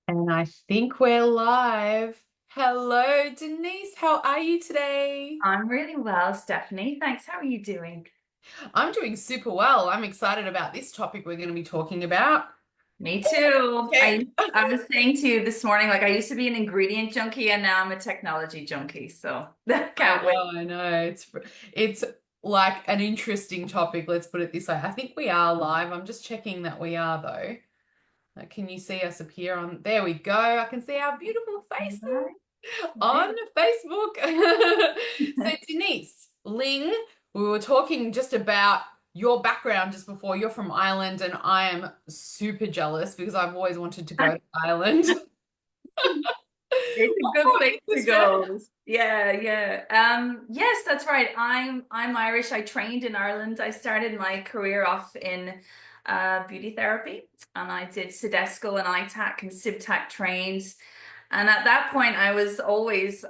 And I think we're live. Hello, Denise. How are you today? I'm really well, Stephanie. Thanks. How are you doing? I'm doing super well. I'm excited about this topic we're going to be talking about. Me too. Tech. I was saying to you this morning, like I used to be an ingredient junkie and now I'm a technology junkie. So I can't wait. know, I know. It's like an interesting topic, let's put it this way. I think we are live. I'm just checking that we are though. Can you see us appear on? There we go. I can see our beautiful faces Right. on Okay. Facebook. So Denise Lyng, we were talking just about your background just before. You're from Ireland, and I am super jealous because I've always wanted to go to Ireland. It's a What good part place of to Australia? go. Yeah, yeah. Yes, that's right. I'm Irish. I trained in Ireland. I started my career off in beauty therapy, and I did Sedesco and ITAC and CIBTAC trains. And at that point, I was always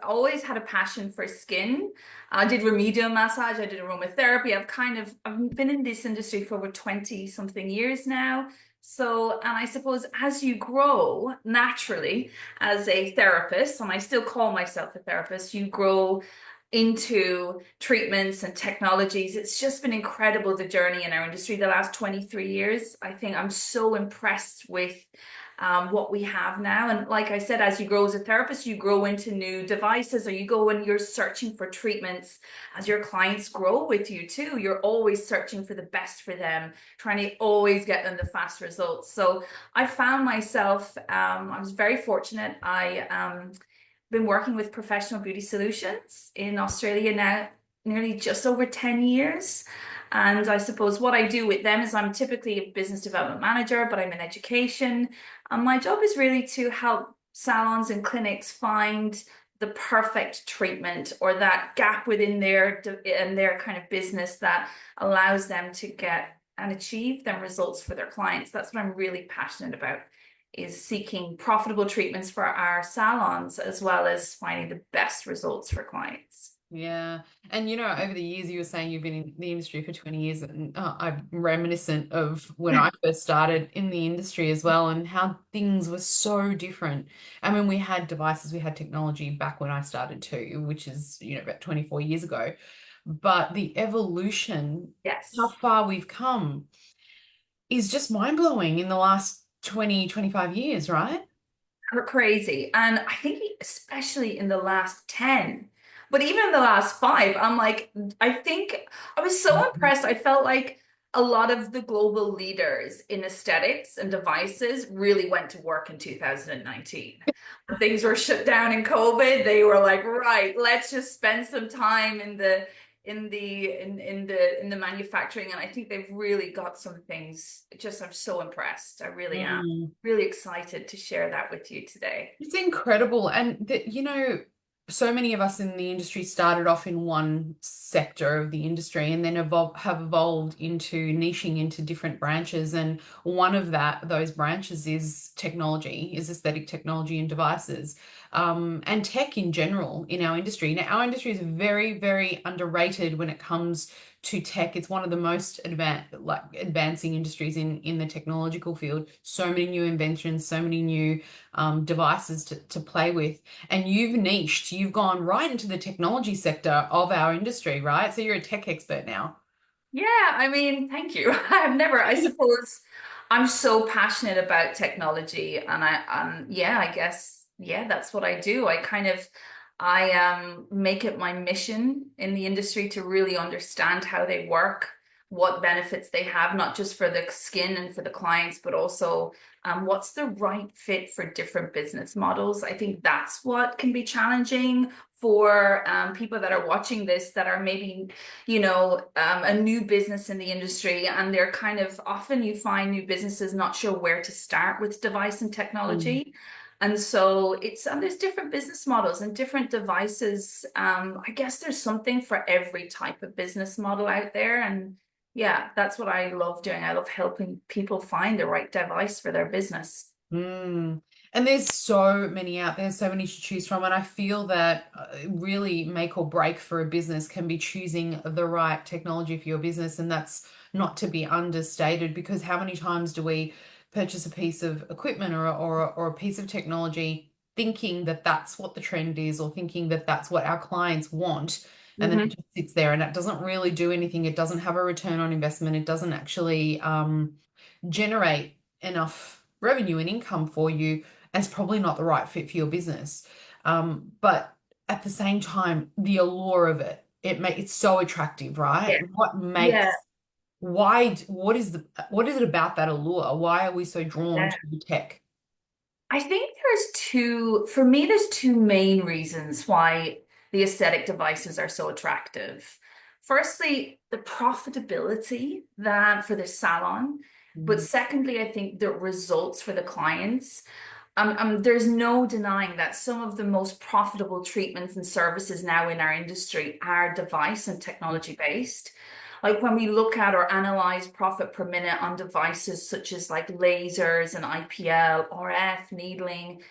had a passion for skin. I did remedial massage. I did aromatherapy. I've been in this industry for over 20 something years now. So, and I suppose as you grow naturally as a therapist, and I still call myself a therapist, you grow into treatments and technologies. It's just been incredible, the journey in our industry the last 23 years. I think I'm so impressed with what we have now. And like I said, as you grow as a therapist, you grow into new devices, or you go and you're searching for treatments as your clients grow with you too. You're always searching for the best for them, trying to always get them the fast results. So I found myself, I was very fortunate. I been working with Professional Beauty Solutions in Australia now nearly just over 10 years. And I suppose what I do with them is I'm typically a business development manager, but I'm in education. And my job is really to help salons and clinics find the perfect treatment or that gap within their kind of business that allows them to get and achieve them results for their clients. That's what I'm really passionate about, is seeking profitable treatments for our salons as well as finding the best results for clients. Yeah. And over the years, you were saying you've been in the industry for 20 years, and I'm reminiscent of when I first started in the industry as well, and how things were so different. I mean, we had devices, we had technology back when I started too, which is, about 24 years ago. But the evolution, how Yes. far we've come, is just mind-blowing in the last 20, 25 years, right? Crazy. And I think especially in the last 10, but even in the last five, I'm like, I think I was so impressed. I felt like a lot of the global leaders in aesthetics and devices really went to work in 2019. Things were shut down in COVID. They were like, right, let's just spend some time in the manufacturing. And I think they've really got some things. Just I'm so impressed. I really am Mm. really excited to share that with you today. It's incredible. And that, so many of us in the industry started off in one sector of the industry and then have evolved into niching into different branches. And one of those branches is technology, is aesthetic technology and devices, and tech in general in our industry. Now, our industry is very, very underrated when it comes to tech. It's one of the most advancing industries in the technological field. So many new inventions, so many new devices to play with. And you've niched, you've gone right into the technology sector of our industry, right? So you're a tech expert now. Yeah, I mean, thank you. I suppose I'm so passionate about technology and yeah, I guess, yeah, that's what I do. I make it my mission in the industry to really understand how they work, what benefits they have, not just for the skin and for the clients, but also what's the right fit for different business models. I think that's what can be challenging for people that are watching this that are maybe a new business in the industry, and they're kind of often you find new businesses not sure where to start with device and Mm. technology. And so and there's different business models and different devices. I guess there's something for every type of business model out there. And yeah, that's what I love doing. I love helping people find the right device for their business. Mm. And there's so many out there, so many to choose from. And I feel that really make or break for a business can be choosing the right technology for your business. And that's not to be understated, because how many times do we purchase a piece of equipment or a piece of technology thinking that that's what the trend is or thinking that that's what our clients want. And then it Hmm. just sits there and it doesn't really do anything. It doesn't have a return on investment. It doesn't actually generate enough revenue and income for you. And it's probably not the right fit for your business. But at the same time, the allure of it, it's so attractive, Yeah. right? Yeah. What is it about that allure? Why are we so drawn Yeah. to the tech? I think for me, there's two main reasons why the aesthetic devices are so attractive. Firstly, the profitability that for the salon, but Mm, secondly, I think the results for the clients. There's no denying that some of the most profitable treatments and services now in our industry are device and technology based. Like when we look at or analyze profit per minute on devices such as like lasers and IPL, RF, needling,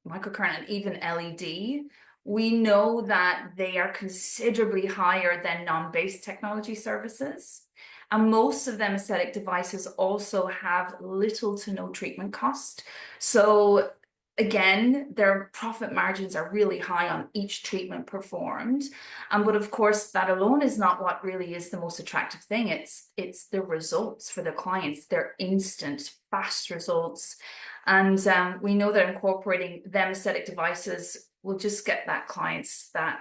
microcurrent, and even LED, we know that they are considerably higher than non-based technology services. And most of them aesthetic devices also have little to no treatment cost. So again, their profit margins are really high on each treatment performed. But of course, that alone is not what really is the most attractive thing. It's the results for the clients. They're instant, fast results. And we know that incorporating them aesthetic devices will just get that clients that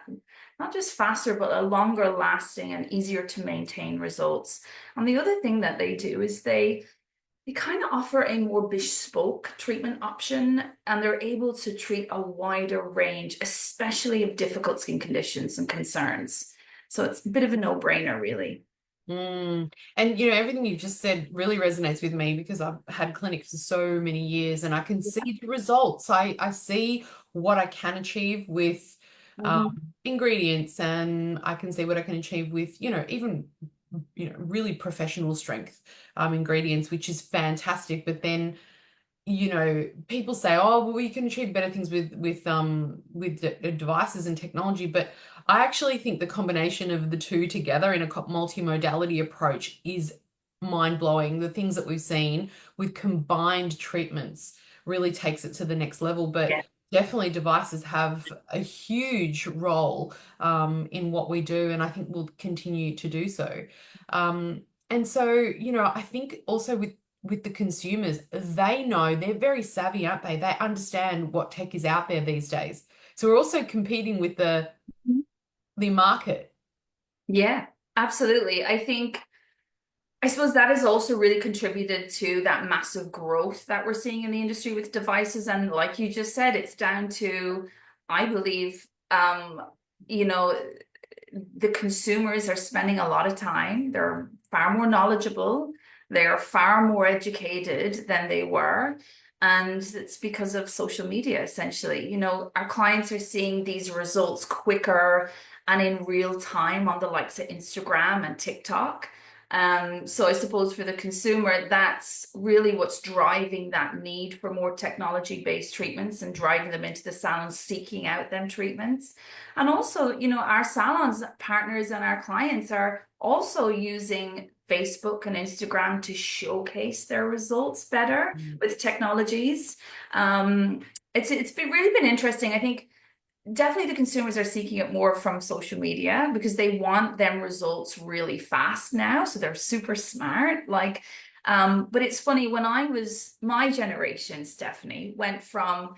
not just faster, but a longer lasting and easier to maintain results. And the other thing that they do is they kind of offer a more bespoke treatment option, and they're able to treat a wider range, especially of difficult skin conditions and concerns. So it's a bit of a no-brainer, really. And everything you've just said really resonates with me because I've had clinics for so many years and I can see the results. I see what I can achieve with um, Mhm. ingredients, and I can see what I can achieve with, even really professional strength ingredients, which is fantastic. But then people say, oh, well, you can achieve better things with the devices and technology, but I actually think the combination of the two together in a multimodality approach is mind-blowing. The things that we've seen with combined treatments really takes it to the next level, but Yeah. definitely devices have a huge role in what we do, and I think will continue to do so. And so, I think also with the consumers, they know they're very savvy, aren't they? They understand what tech is out there these days. So we're also competing with the market. Yeah, absolutely. I suppose that has also really contributed to that massive growth that we're seeing in the industry with devices. And like you just said, it's down to, I believe, you know, the consumers are spending a lot of time. They're far more knowledgeable. They are far more educated than they were. And it's because of social media, essentially. Our clients are seeing these results quicker and in real time on the likes of Instagram and TikTok. So I suppose for the consumer, that's really what's driving that need for more technology-based treatments and driving them into the salons seeking out them treatments. And also, our salons partners and our clients are also using Facebook and Instagram to showcase their results better with technologies. Um, it's really been interesting. I think definitely the consumers are seeking it more from social media because they want them results really fast now. So they're super smart. But it's funny when my generation, Stephanie, went from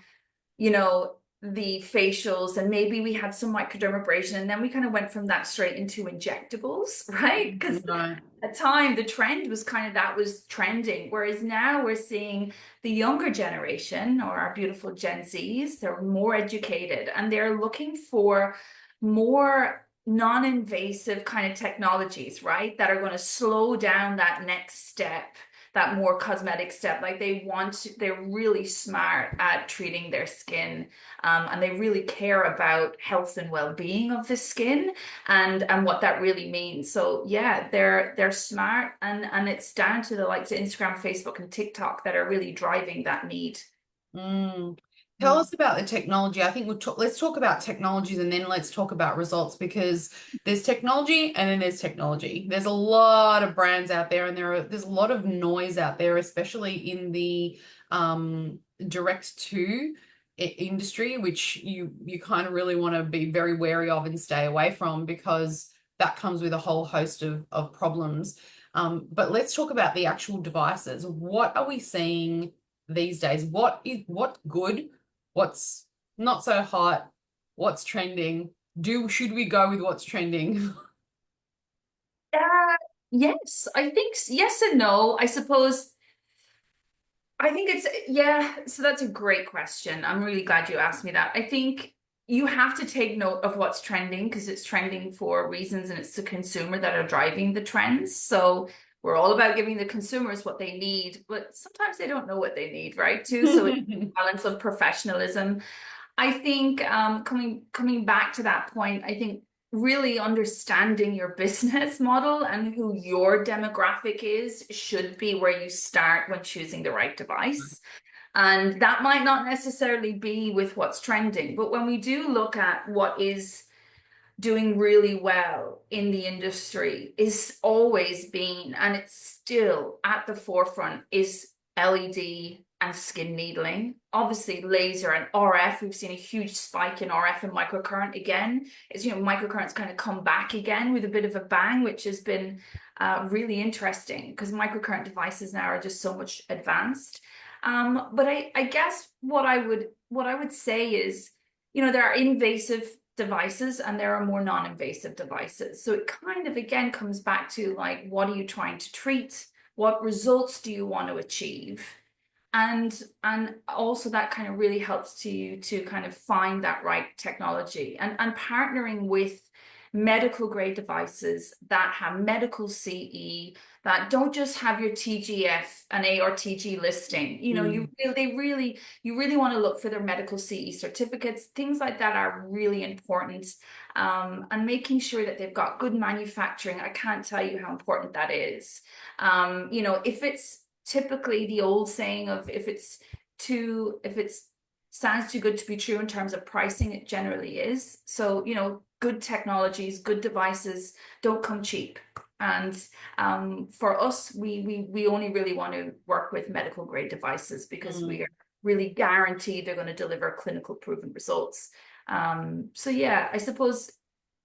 the facials, and maybe we had some microdermabrasion, and then we kind of went from that straight into injectables, right? Because Right. at the time the trend was kind of that was trending, whereas now we're seeing the younger generation or our beautiful Gen Zs, they're more educated and they're looking for more non-invasive kind of technologies, right? That are going to slow down that next step, that more cosmetic step. Like they're really smart at treating their skin, and they really care about health and well-being of the skin and what that really means. So yeah, they're smart, and it's down to the likes of Instagram, Facebook, and TikTok that are really driving that need. Mm. Tell us about the technology. I think let's talk about technologies and then let's talk about results because there's technology and then there's technology. There's a lot of brands out there and there's a lot of noise out there, especially in the direct to industry, which you kind of really want to be very wary of and stay away from because that comes with a whole host of problems. But let's talk about the actual devices. What are we seeing these days? What's good? What's not so hot? What's trending? Should we go with what's trending? Yes, I think yes and no. I suppose I think it's, yeah, so that's a great question. I'm really glad you asked me that. I think you have to take note of what's trending because it's trending for reasons and it's the consumer that are driving the trends. So we're all about giving the consumers what they need, but sometimes they don't know what they need, right? Too. So it's a balance of professionalism. I think coming back to that point, I think really understanding your business model and who your demographic is should be where you start when choosing the right device. And that might not necessarily be with what's trending, but when we do look at what is doing really well in the industry is always been, and it's still at the forefront, is LED and skin needling. Obviously, laser and RF, we've seen a huge spike in RF and microcurrent again. Microcurrent's kind of come back again with a bit of a bang, which has been really interesting because microcurrent devices now are just so much advanced. But I guess what I would say is, there are invasive devices and there are more non-invasive devices. So it kind of again comes back to like, what are you trying to treat? What results do you want to achieve? And also that kind of really helps you to kind of find that right technology and partnering with medical grade devices that have medical CE, that don't just have your TGF and ARTG listing. You really want to look for their medical CE certificates. Things like that are really important. And making sure that they've got good manufacturing. I can't tell you how important that is. If it's typically the old saying of if it's sounds too good to be true in terms of pricing, it generally is. So, good technologies, good devices don't come cheap. And for us, we only really want to work with medical grade devices because we are really guaranteed they're going to deliver clinical proven results. So yeah, I suppose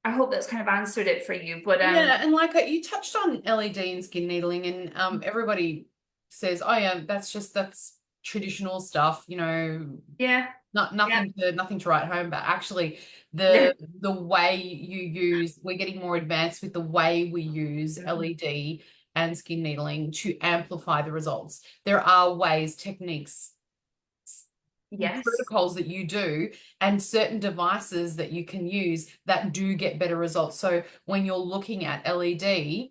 I hope that's kind of answered it for you. But Yeah, and like you touched on LED and skin needling, and everybody says, "Oh yeah, that's traditional stuff," yeah, not yeah, nothing to write home, but actually yeah, the way we're getting more advanced with the way we use LED and skin needling to amplify the results. There are ways, techniques, yes, protocols that you do and certain devices that you can use that do get better results. So when you're looking at LED, you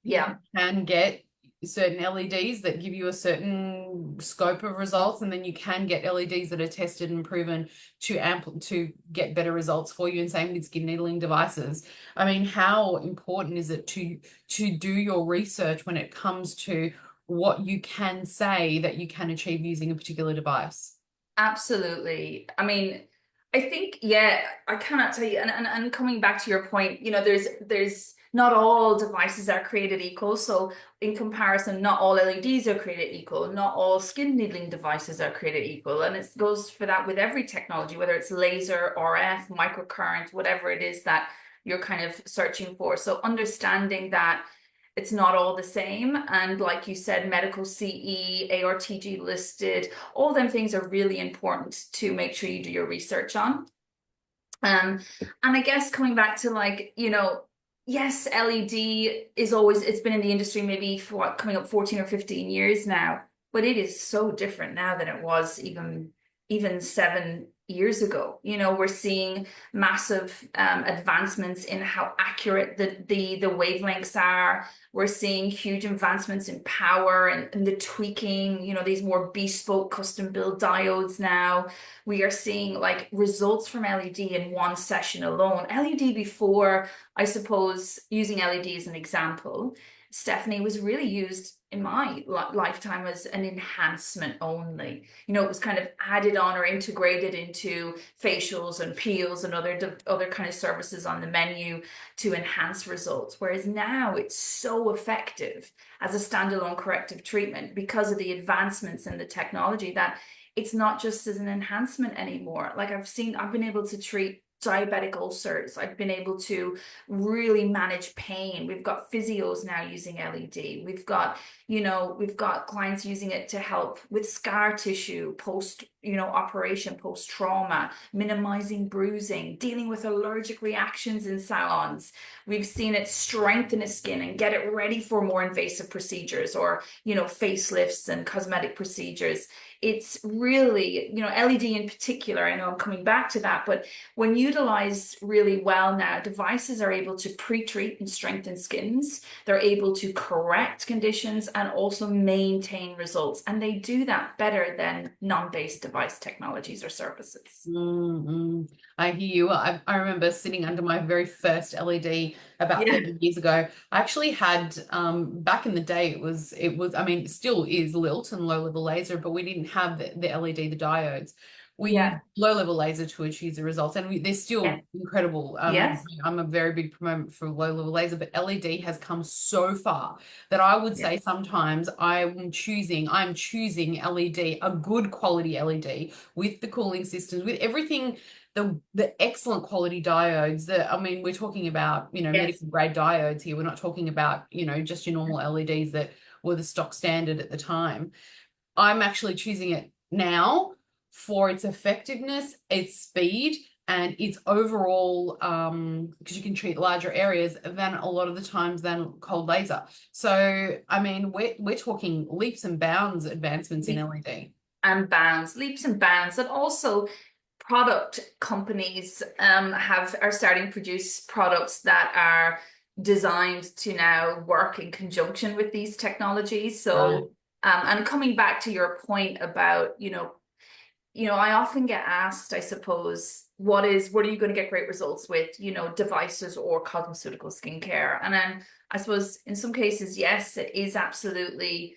yeah. can get certain LEDs that give you a certain scope of results, and then you can get LEDs that are tested and proven to get better results for you. And same with skin needling devices. I mean, how important is it to do your research when it comes to what you can say that you can achieve using a particular device? Absolutely. I mean, I think, yeah, I cannot tell you. And coming back to your point, there's not all devices are created equal. So in comparison, not all LEDs are created equal. Not all skin needling devices are created equal. And it goes for that with every technology, whether it's laser, RF, microcurrent, whatever it is that you're kind of searching for. So understanding that it's not all the same. And like you said, medical CE, ARTG listed, all them things are really important to make sure you do your research on. Um, and I guess coming back to like, yes, LED it's been in the industry maybe for coming up 14 or 15 years now, but it is so different now than it was even 7 years ago. We're seeing massive advancements in how accurate the wavelengths are. We're seeing huge advancements in power and the tweaking, these more bespoke custom build diodes now. We are seeing like results from LED in one session alone. LED before, I suppose, using LED as an example, Stephanie, was really used in my lifetime as an enhancement only. You know, it was kind of added on or integrated into facials and peels and other kind of services on the menu to enhance results. Whereas now it's so effective as a standalone corrective treatment because of the advancements in the technology that it's not just as an enhancement anymore. Like I've been able to treat diabetic ulcers. I've been able to really manage pain. We've got physios now using LED. We've got clients using it to help with scar tissue post, operation, post trauma, minimizing bruising, dealing with allergic reactions in salons. We've seen it strengthen the skin and get it ready for more invasive procedures or, facelifts and cosmetic procedures. It's really, LED in particular, I know I'm coming back to that, but when utilized really well now, devices are able to pre-treat and strengthen skins. They're able to correct conditions and also maintain results. And they do that better than non-based device technologies or services. I hear you. I remember sitting under my very first LED about Yeah. 30 years ago. I actually had back in the day I mean it still is lilt and low level laser, but we didn't have the LED, the diodes. We used Yeah. low level laser to achieve the results, and they're still incredible. Yes. I'm a very big proponent for low level laser, but LED has come so far that I would Yeah. say sometimes I'm choosing LED, a good quality LED with the cooling systems, with everything, the excellent quality diodes. I mean, we're talking about, Yes. medical grade diodes here. We're not talking about, just your normal LEDs that were the stock standard at the time. I'm actually choosing it now for its effectiveness, its speed, and its overall, because you can treat larger areas than a lot of the times than cold laser. So, I mean, we're talking leaps and bounds advancements in LED. And bounds, leaps and bounds, and also product companies are starting to produce products that are designed to now work in conjunction with these technologies. Right. So, and coming back to your point about, I often get asked, I suppose, what are you going to get great results with, devices or cosmeceutical skincare? And then I suppose in some cases, yes, it is absolutely.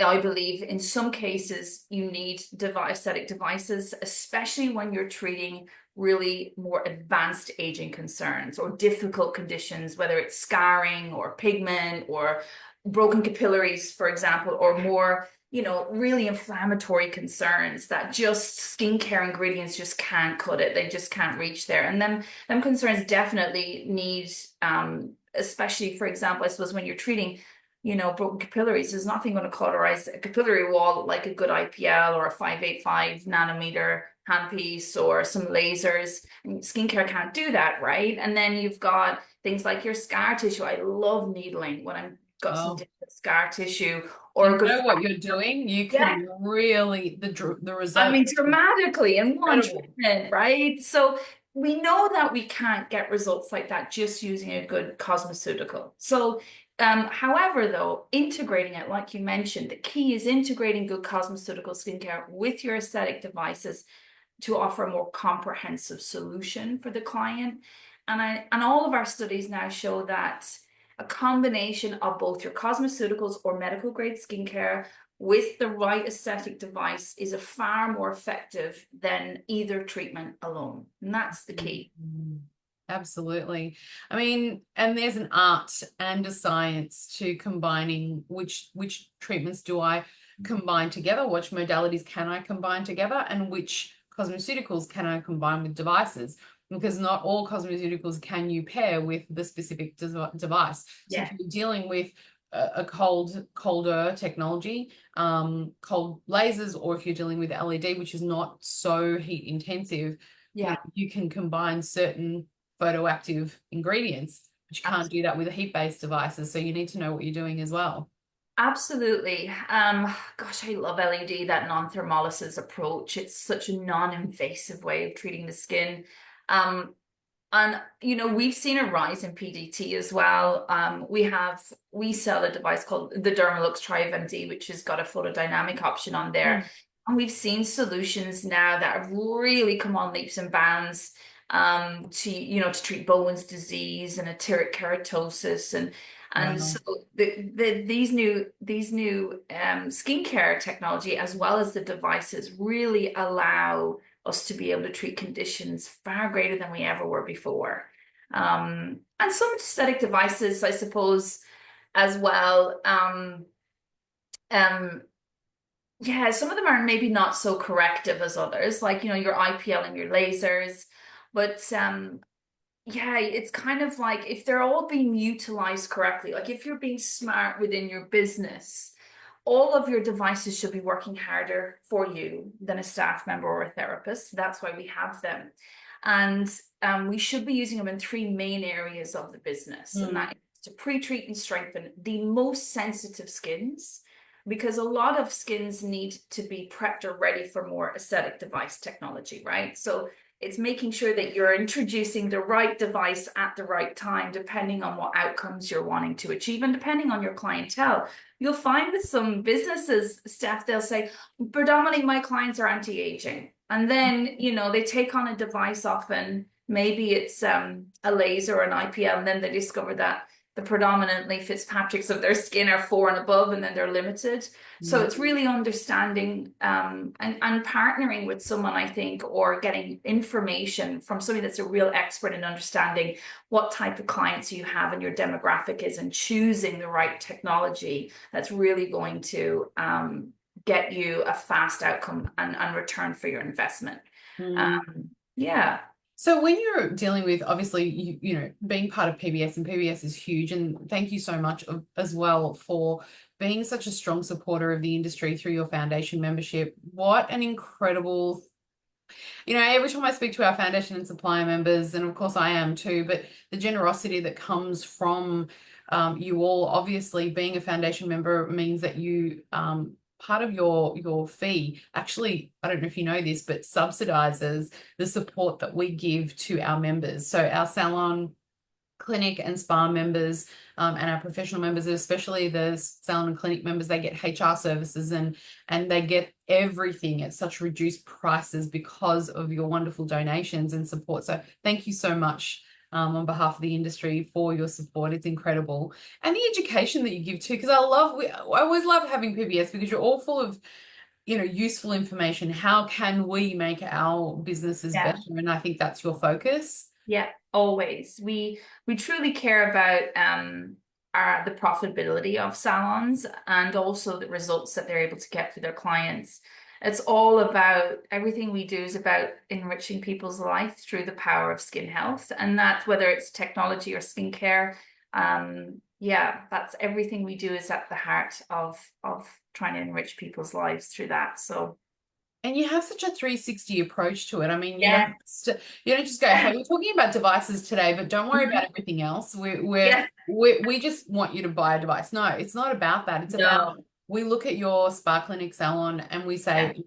I believe in some cases you need aesthetic devices, especially when you're treating really more advanced aging concerns or difficult conditions, whether it's scarring or pigment or broken capillaries, for example, or more, really inflammatory concerns that just skincare ingredients just can't cut it. They just can't reach there. And them concerns definitely need, especially, for example, I suppose when you're treating broken capillaries, there's nothing going to cauterize a capillary wall like a good IPL or a 585 nanometer handpiece or some lasers. And skincare can't do that, right? And then you've got things like your scar tissue. I love needling when I've got some Oh, different scar tissue or you a good. know what you're doing. You Yeah, can really the I results mean, dramatically in one incredible. treatment, right? So we know that we can't get results like that just using a good cosmeceutical. So, however, though, integrating it, like you mentioned, the key is integrating good cosmeceutical skincare with your aesthetic devices to offer a more comprehensive solution for the client. And all of our studies now show that a combination of both your cosmeceuticals or medical grade skincare with the right aesthetic device is a far more effective than either treatment alone. And that's the key. Mhm. Absolutely. I mean, and there's an art and a science to combining which treatments do I combine together, which modalities can I combine together, and which cosmeceuticals can I combine with devices. Because not all cosmeceuticals can you pair with the specific device. So if Yeah. you're dealing with a colder technology, cold lasers, or if you're dealing with LED, which is not so heat intensive, Yeah. you can combine certain photoactive ingredients, but you can't do that with heat-based devices. So you need to know what you're doing as well. Absolutely. Gosh, I love LED, that non-thermolysis approach. It's such a non-invasive way of treating the skin. Um, And we've seen a rise in PDT as well. We sell a device called the Dermalux Triumph MD, which has got a photodynamic option on there. Mm. And we've seen solutions now that have really come on leaps and bounds to treat Bowen's disease and atopic keratosis. And And so Wow. these new skincare technology, as well as the devices, really allow us to be able to treat conditions far greater than we ever were before. And some aesthetic devices, I suppose, as well. Um, yeah, some of them are maybe not so corrective as others, like, your IPL and your lasers. But yeah, it's kind of like if they're all being utilized correctly, like if you're being smart within your business, all of your devices should be working harder for you than a staff member or a therapist. That's why we have them. And we should be using them in three main areas of the business, and Mm, that is to pre-treat and strengthen the most sensitive skins, because a lot of skins need to be prepped or ready for more aesthetic device technology, right? So it's making sure that you're introducing the right device at the right time, depending on what outcomes you're wanting to achieve and depending on your clientele. You'll find with some businesses, Steph, they'll say, predominantly my clients are anti-aging. And then, they take on a device often, maybe it's a laser or an IPL, and then they discover that the predominantly Fitzpatricks of their skin are 4 and above, and then they're limited. So mm, it's really understanding and partnering with someone, I think, or getting information from somebody that's a real expert in understanding what type of clients you have and your demographic is, and choosing the right technology that's really going to get you a fast outcome and return for your investment. mm. Yeah. So when you're dealing with, obviously, being part of PBS, and PBS is huge, and thank you so much as well for being such a strong supporter of the industry through your foundation membership. What an incredible, every time I speak to our foundation and supplier members, and of course I am too, but the generosity that comes from you all, obviously being a foundation member means that you part of your fee actually, I don't know if you know this, but subsidizes the support that we give to our members. So our salon, clinic and spa members, and our professional members, especially the salon and clinic members, they get HR services, and they get everything at such reduced prices because of your wonderful donations and support. So thank you so much, on behalf of the industry, for your support. It's incredible. And the education that you give too, because I always love having PBS, because you're all full of useful information. How can we make our businesses better? Yeah. And I think that's your focus. Yeah, always. We truly care about the profitability of salons, and also the results that they're able to get for their clients. It's all about, everything we do is about enriching people's life through the power of skin health, and that's whether it's technology or skincare. Yeah, that's everything we do is at the heart of trying to enrich people's lives through that. So And you have such a 360 approach to it. I mean, yeah. you don't just go, hey, we're talking about devices today, but don't worry about Mhm. everything else. Yeah. We just want you to buy a device. No, it's not about that. It's about, No. we look at your spa clinic salon and we Yeah. say,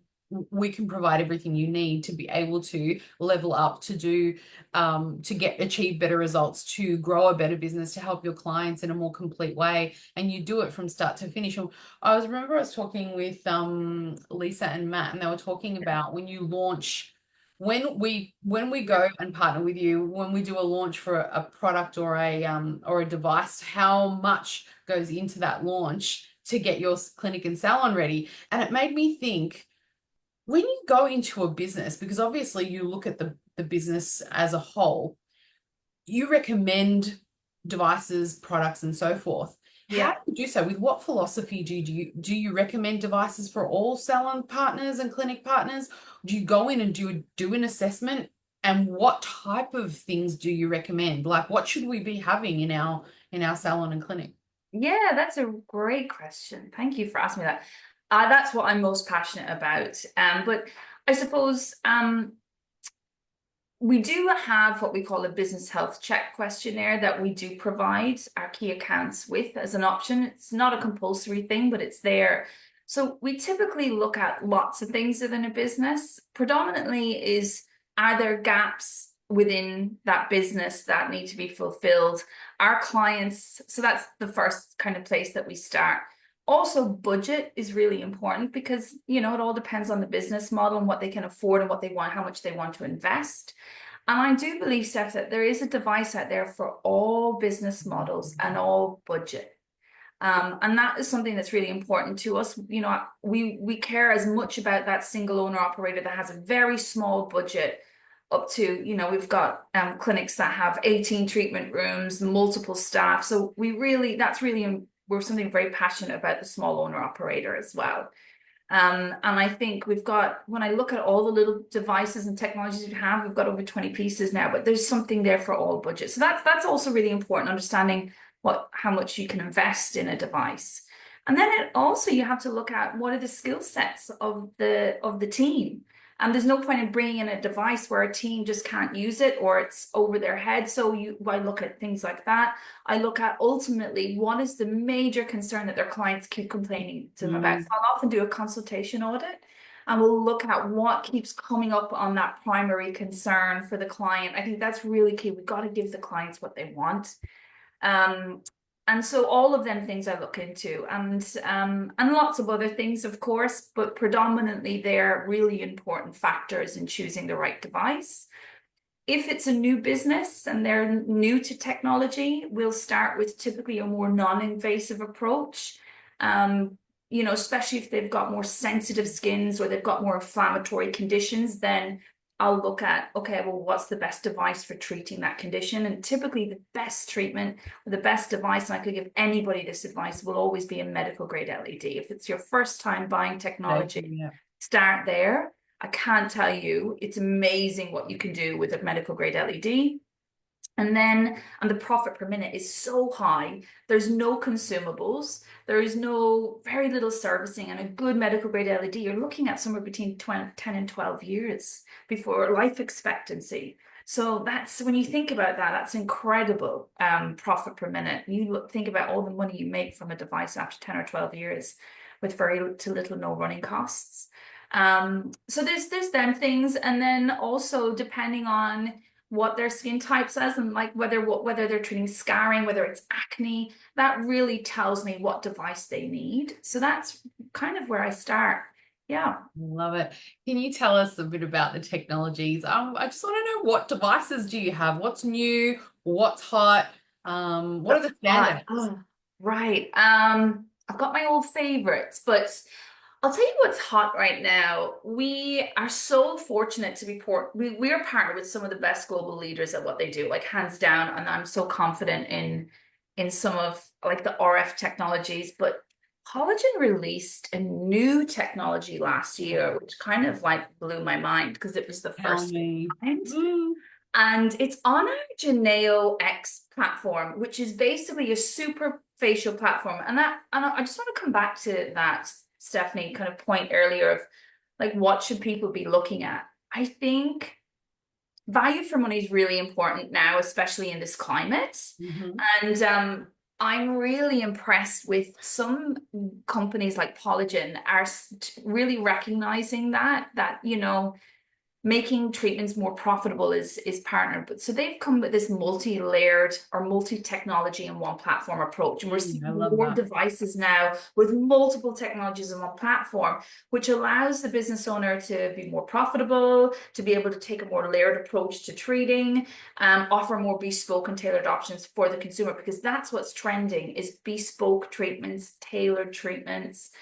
we can provide everything you need to be able to level up, to do, to achieve better results, to grow a better business, to help your clients in a more complete way. And you do it from start to finish. Remember I was talking with Lisa and Matt, and they were talking about when you launch, when we go and partner with you, when we do a launch for a product or a device, how much goes into that launch to get your clinic and salon ready. And it made me think, when you go into a business, because obviously you look at the business as a whole, you recommend devices, products, and so forth. How Yeah. do you do so? With what philosophy do you recommend devices for all salon partners and clinic partners? Do you go in and do an assessment? And what type of things do you recommend? Like, what should we be having in our salon and clinic? Yeah, that's a great question. Thank you for asking me that. That's what I'm most passionate about. But I suppose we do have what we call a business health check questionnaire that we do provide our key accounts with as an option. It's not a compulsory thing, but it's there. So we typically look at lots of things within a business. Predominantly is, are there gaps within that business that need to be fulfilled? Our clients, so that's the first kind of place that we start. Also, budget is really important because, it all depends on the business model and what they can afford and what they want, how much they want to invest. And I do believe, Steph, that there is a device out there for all business models and all budget. And that is something that's really important to us. You know, we care as much about that single owner operator that has a very small budget up to, you know, we've got clinics that have 18 treatment rooms, multiple staff. So that's really, we're something very passionate about the small owner operator as well. And I think when I look at all the little devices and technologies we have, we've got over 20 pieces now, but there's something there for all budgets. So that's also really important, understanding how much you can invest in a device. And then you have to look at what are the skill sets of the team. And there's no point in bringing in a device where a team just can't use it or it's over their head. So I look at things like that. I look at ultimately what is the major concern that their clients keep complaining to them about. So I'll often do a consultation audit and we'll look at what keeps coming up on that primary concern for the client. I think that's really key. We've got to give the clients what they want. And so all of them things I look into, and lots of other things, of course, but predominantly they're really important factors in choosing the right device. If it's a new business and they're new to technology, we'll start with typically a more non-invasive approach. You know, especially if they've got more sensitive skins or they've got more inflammatory conditions, then I'll look at, okay, well, what's the best device for treating that condition? And typically the best treatment or the best device, and I could give anybody this advice, will always be a medical grade LED. If it's your first time buying technology, start there. I can't tell you, it's amazing what you can do with a medical grade LED. And the profit per minute is so high. There's no consumables. There is very little servicing, and a good medical grade LED, you're looking at somewhere between 10 and 12 years before life expectancy. So when you think about that, that's incredible profit per minute. You think about all the money you make from a device after 10 or 12 years with very to little no running costs. So there's them things, and then also depending on what their skin type says and like whether they're treating scarring, whether it's acne, that really tells me what device they need. So that's kind of where I start. Yeah. Love it. Can you tell us a bit about the technologies? I just want to know, what devices do you have? What's new? What's hot? What are the standouts? Oh, right. I've got my old favorites, but I'll tell you what's hot right now. We are so fortunate to we are partnered with some of the best global leaders at what they do, like hands down. And I'm so confident in some of like the RF technologies, but Collagen released a new technology last year, which kind of like blew my mind because it was the first kind. And it's on our Geneo X platform, which is basically a super facial platform. And I just want to come back to that, Stephanie, kind of point earlier of like, what should people be looking at? I think value for money is really important now, especially in this climate. And I'm really impressed with some companies like Collagen are really recognizing that, you know, making treatments more profitable is partnered. But so they've come with this multi-layered or multi-technology in one platform approach. And we're seeing more devices now with multiple technologies in one platform, which allows the business owner to be more profitable, to be able to take a more layered approach to treating, offer more bespoke and tailored options for the consumer, because that's what's trending is bespoke treatments, tailored treatments.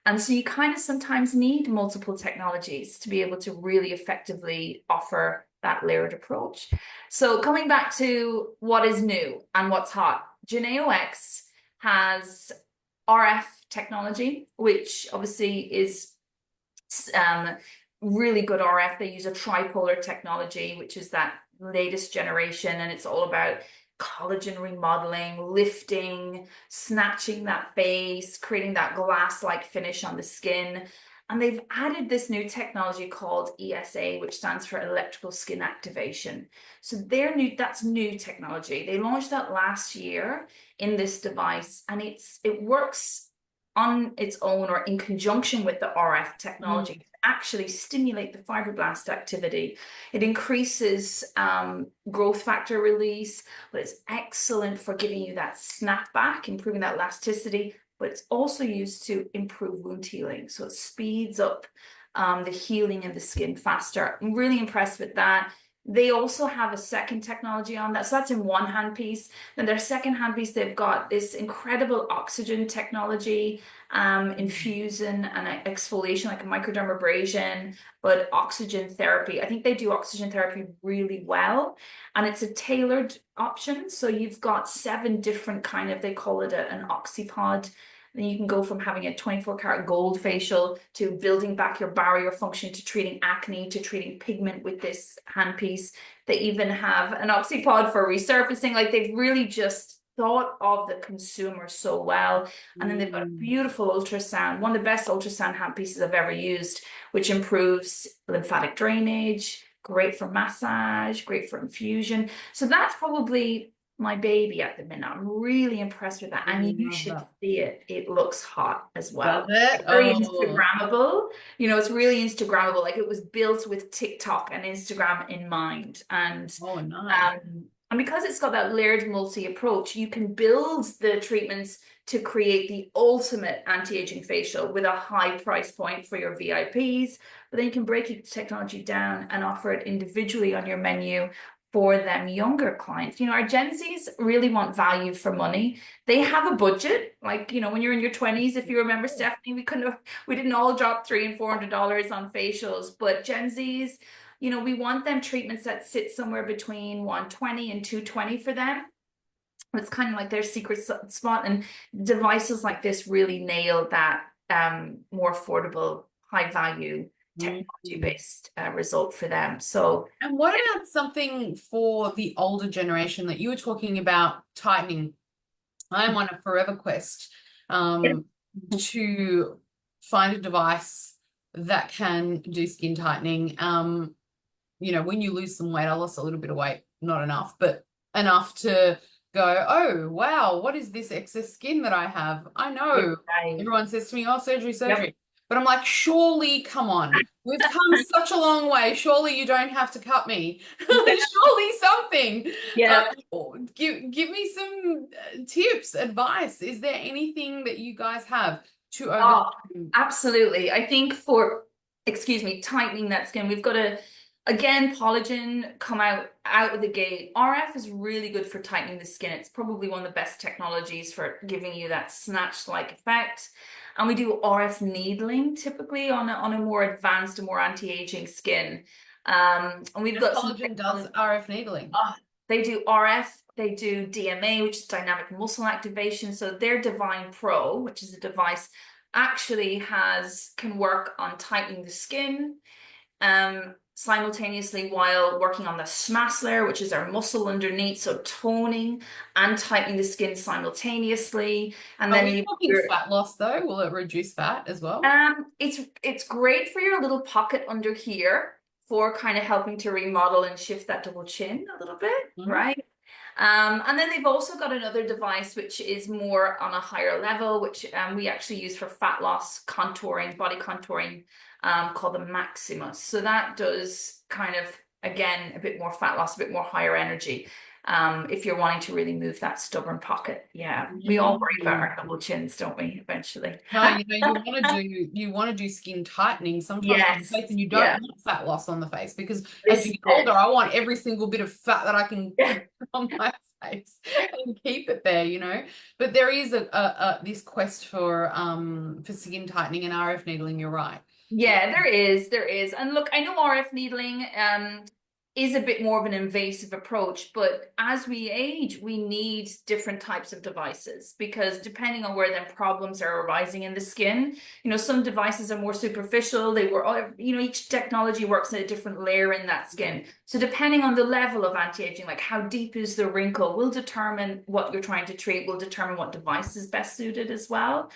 And so you kind of sometimes need multiple technologies to be able to really effectively offer that layered approach. So coming back to what is new and what's hot, Geneo X has RF technology, which obviously is really good RF. They use a tripolar technology, which is that latest generation, and it's all about collagen remodeling, lifting, snatching that face, creating that glass-like finish on the skin. And they've added this new technology called ESA, which stands for electrical skin activation. So that's new technology. They launched that last year in this device, and it works on its own or in conjunction with the RF technology to actually stimulate the fibroblast activity. It increases growth factor release, but it's excellent for giving you that snapback, improving that elasticity, but it's also used to improve wound healing. So it speeds up the healing of the skin faster. I'm really impressed with that. They also have a second technology on that. So that's in one handpiece. Then their second handpiece, they've got this incredible oxygen technology, infusion and exfoliation, like a microdermabrasion, but oxygen therapy. I think they do oxygen therapy really well. And it's a tailored option. So you've got 7 different kind of, they call it an oxypod. Then you can go from having a 24-karat gold facial to building back your barrier function to treating acne to treating pigment with this handpiece. They even have an oxypod for resurfacing. Like they've really just thought of the consumer so well. And then they've got a beautiful ultrasound, one of the best ultrasound handpieces I've ever used, which improves lymphatic drainage, great for massage, great for infusion. So that's probably my baby at the minute. I'm really impressed with that. I And you love should that. see it. It looks hot as Does well. it? Very Oh, Instagrammable. You know, it's really Instagrammable. Like it was built with TikTok and Instagram in mind. oh, nice. And because it's got that layered multi approach, you can build the treatments to create the ultimate anti-aging facial with a high price point for your VIPs. But then you can break your technology down and offer it individually on your menu for them younger clients. You know, our Gen Zs really want value for money. They have a budget. Like, you know, when you're in your 20s, if you remember, Stephanie, we didn't all drop $300 and $400 on facials, but Gen Zs, you know, we want them treatments that sit somewhere between 120 and 220 for them. It's kind of like their secret spot, and devices like this really nail that more affordable, high value, technology based result for them. So And what about something for the older generation that you were talking about tightening? I'm on a forever quest to find a device that can do skin tightening. You know, when you lose some weight, I lost a little bit of weight, not enough, but enough to go, oh, wow, what is this excess skin that I have? I know right. everyone says to me, oh, surgery, Yep. surgery. But I'm like, surely, come on. We've come such a long way. Surely you don't have to cut me. Surely something. Yeah. Give me some tips, advice. Is there anything that you guys have to Oh, overcome? absolutely. I think for, excuse me, tightening that skin, we've got to, again, collagen come out of the gate. RF is really good for tightening the skin. It's probably one of the best technologies for giving you that snatch-like effect. And we do RF needling typically on a more advanced and more anti-aging skin. And we've And got some collagen does RF needling. they do RF, they do DMA, which is dynamic muscle activation. So their Divine Pro, which is a device, actually can work on tightening the skin simultaneously while working on the SMAS layer, which is our muscle underneath. So toning and tightening the skin simultaneously. And Are then we talking fat loss though? Will it reduce fat as well? it's great for your little pocket under here for kind of helping to remodel and shift that double chin a little bit, right? And then they've also got another device which is more on a higher level, which we actually use for fat loss, contouring, body contouring, called the Maximus. So that does kind of, again, a bit more fat loss, a bit more higher energy. If you're wanting to really move that stubborn pocket. Yeah, we all worry about our double chins, don't we, eventually? No, you know, you want to do skin tightening sometimes on the face, Yes, and you don't yeah, want fat loss on the face because as this you is get older, it. I want every single bit of fat that I can put on my face and keep it there, you know. But there is a this quest for skin tightening and RF needling, you're right. Yeah, there is. And look, I know RF needling is a bit more of an invasive approach, but as we age, we need different types of devices because depending on where the problems are arising in the skin, you know, some devices are more superficial. They were, you know, each technology works in a different layer in that skin. So depending on the level of anti-aging, like how deep is the wrinkle, will determine what you're trying to treat, will determine what device is best suited as well.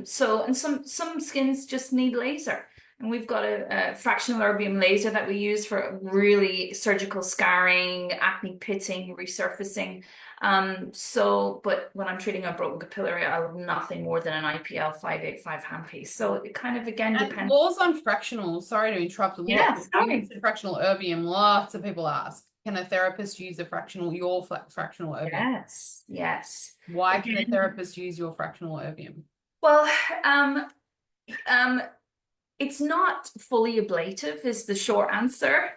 So, and some skins just need laser. And we've got a fractional erbium laser that we use for really surgical scarring, acne pitting, resurfacing. But when I'm treating a broken capillary, I love nothing more than an IPL 585 handpiece. So it kind of, again, And depends. laws on fractional, sorry to interrupt, Yeah, when you sorry. said fractional erbium, lots of people ask, can a therapist use your fractional erbium? Yes, yes. Why can a Again, therapist use your fractional erbium? well, um, it's not fully ablative is the short answer.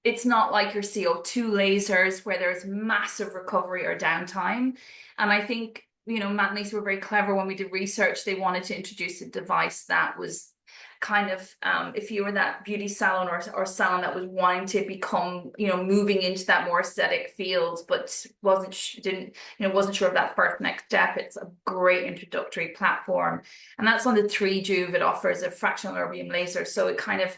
it's not like your CO2 lasers where there's massive recovery or downtime. And I think, Matt and Lisa were very clever when we did research. They wanted to introduce a device that was kind of, if you were that beauty salon or salon that was wanting to become, moving into that more aesthetic field, but wasn't sure of that first next step. It's a great introductory platform. And that's on the 3Juve. It offers a fractional erbium laser. So it kind of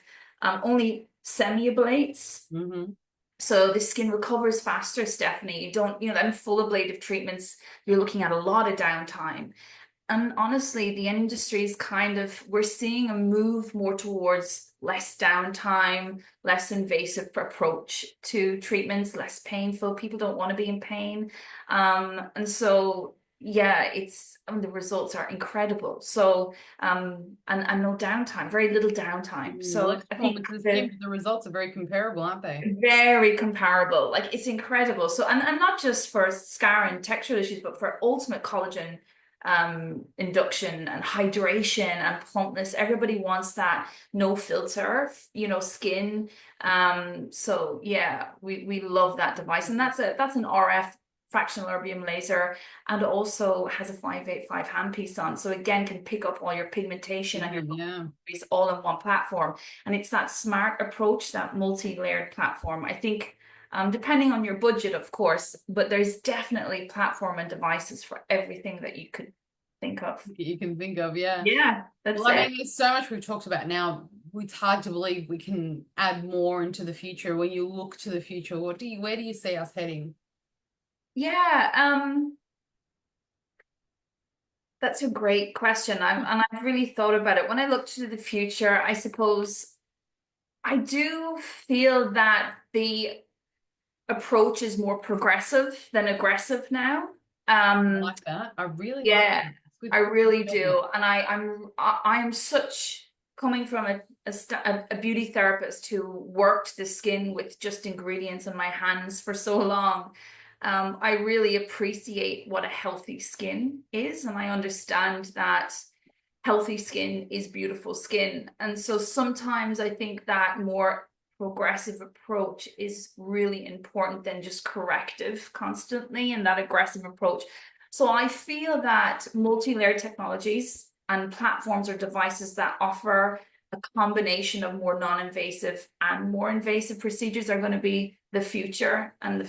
only semi-ablates. Mm-hmm. So the skin recovers faster, Stephanie. You don't, them full ablative treatments, you're looking at a lot of downtime. And honestly, the industry is we're seeing a move more towards less downtime, less invasive approach to treatments, less painful. People don't want to be in pain. And so, yeah, the results are incredible. So, and no downtime, very little downtime. So Less I think performance in the skin, but the results are very comparable, aren't they? very comparable. Like it's incredible. So and not just for scar and textural issues, but for ultimate collagen induction and hydration and plumpness. Everybody wants that no filter, skin. So yeah, we love that device. And that's an RF fractional erbium laser, and also has a 585 handpiece on. So again, can pick up all your pigmentation and your all in one platform. And it's that smart approach, that multi-layered platform. I think depending on your budget, of course, but there's definitely platform and devices for everything that you could think of. You can think of, yeah. Yeah, that's well, it. I mean, there's so much we've talked about now. It's hard to believe we can add more into the future. When you look to the future, where do you see us heading? Yeah, that's a great question. And I've really thought about it. When I look to the future, I suppose I do feel that the approach is more progressive than aggressive now. I like that. I really like Yeah, that. I really do. And I am such coming from a beauty therapist who worked the skin with just ingredients in my hands for so long. I really appreciate what a healthy skin is, and I understand that healthy skin is beautiful skin. And so sometimes I think that more progressive approach is really important than just corrective constantly, and that aggressive approach. So I feel that multi-layered technologies and platforms or devices that offer a combination of more non-invasive and more invasive procedures are going to be the future, and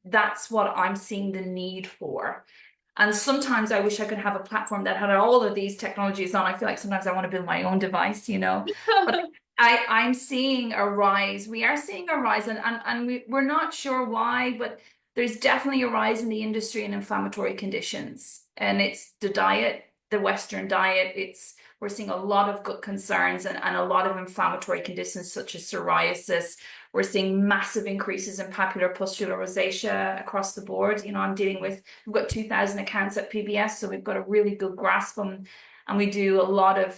that's what I'm seeing the need for. And sometimes I wish I could have a platform that had all of these technologies on. I feel like sometimes I want to build my own device, But I'm seeing a rise. We are seeing a rise, and we're not sure why, but there's definitely a rise in the industry in inflammatory conditions. And it's the diet, the Western diet. We're seeing a lot of gut concerns and a lot of inflammatory conditions such as psoriasis. We're seeing massive increases in papular pustular rosacea across the board. We've got 2,000 accounts at PBS, so we've got a really good grasp on, and we do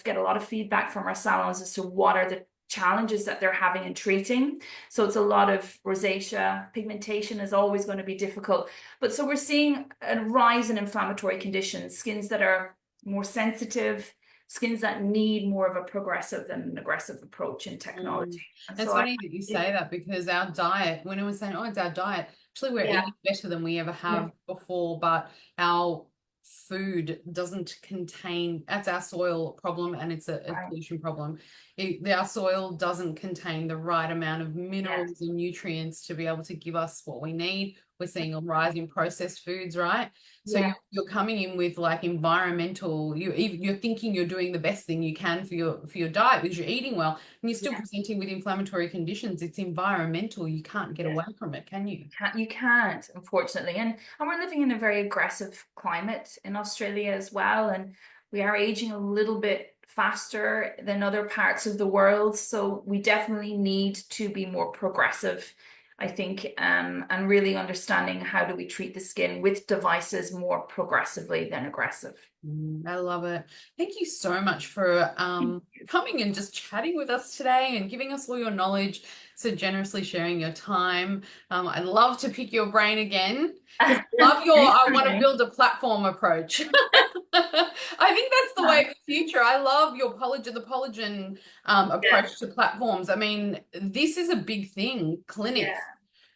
get a lot of feedback from our salons as to what are the challenges that they're having in treating. So it's a lot of rosacea. Pigmentation is always going to be difficult. But so we're seeing a rise in inflammatory conditions, skins that are more sensitive, skins that need more of a progressive than an aggressive approach in technology. It's funny that you say that, because our diet, when I was saying, oh, it's our diet, actually we're eating better than we ever have before, but our food doesn't contain, that's our soil problem, and it's a pollution problem. Our soil doesn't contain the right amount of minerals and nutrients to be able to give us what we need. We're seeing a rise in processed foods, right? So you're coming in with like environmental, you're thinking you're doing the best thing you can for your diet because you're eating well, and you're still presenting with inflammatory conditions. It's environmental. You can't get away from it, can you? You can't, unfortunately. And we're living in a very aggressive climate in Australia as well. And we are aging a little bit faster than other parts of the world. So we definitely need to be more progressive, I think, and really understanding how do we treat the skin with devices more progressively than aggressive. I love it. Thank you so much for coming and just chatting with us today and giving us all your knowledge, so generously sharing your time. I'd love to pick your brain again, because I want to build a platform approach. I think that's the way Nice. of the future. I love your the Polygon Yeah, approach to platforms. I mean, this is a big thing. yeah, Clinics,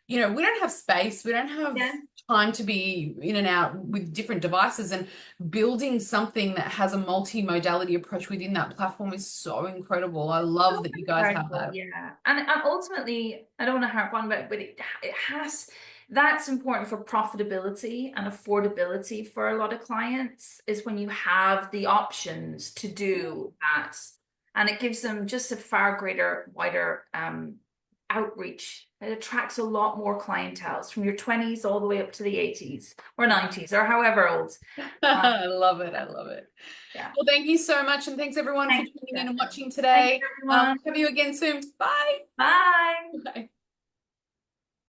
you know, we don't have space, we don't have yeah. time to be in and out with different devices, and building something that has a multi-modality approach within that platform is so incredible. I love So that you guys have incredible, that. yeah. And ultimately, I don't want to harp on about it, but it has that's important for profitability and affordability for a lot of clients is when you have the options to do that. And it gives them just a far greater, wider outreach. It attracts a lot more clientele from your 20s all the way up to the 80s or 90s or however old. Um, I love it. I love it. yeah. Well, thank you so much, and thanks everyone for Thanks, tuning in and Stefan. watching Thank you, today. everyone. Have you again soon. Bye. Bye. Bye.